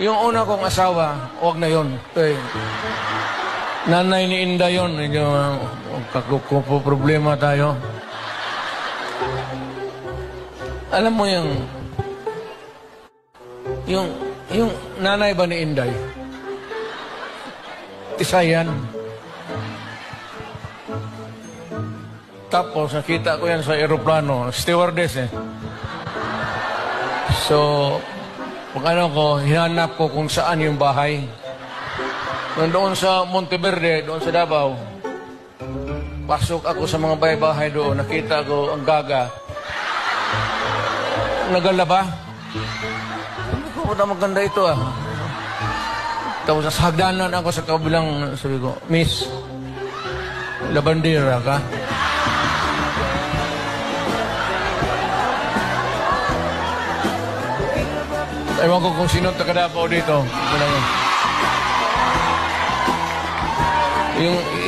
Yung una kong asawa, huwag na yun. Nanay ni Inda yun. Problema tayo. Alam mo yung nanay ba ni Inday? Isa yan. Tapos nakita ko yan sa aeroplano, stewardess So, pag hinanap ko kung saan yung bahay. Doon sa Monteverde, doon sa Davao, pasok ako sa mga bahay-bahay doon, nakita ko ang gaga. Nagalaba. Sabi ko, maganda ito Tapos sa hagdanan ako sa kabilang, sabi ko, Miss, labandera ka? Ewan ko kung sino taga-Davao dito.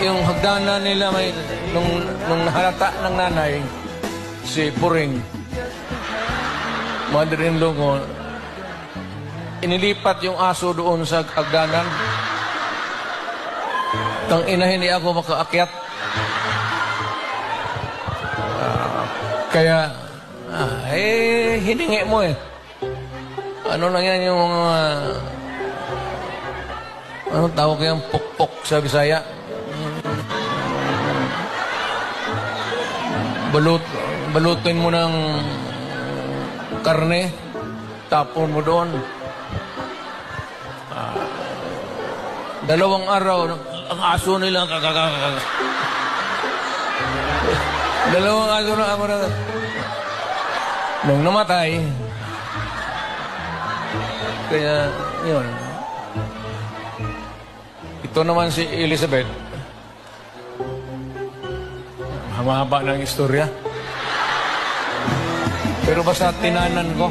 Yung hagdanan nila, nung nahalata ng nanay, si Puring, mother-in-law ko, inilipat yung aso doon sa hagdanan. Tang ina, hindi ako makaakyat. Kaya, hiningi mo Ano lang yan yung ano tawag yung pukpok sa Bisaya? Balutin mo ng karne, tapon mo doon. 2 araw, ang aso nila, 2 aso na ako na. Nung namatay, kaya, yun. Ito naman si Elizabeth. Haba ng istorya. Pero basta tinanan ko.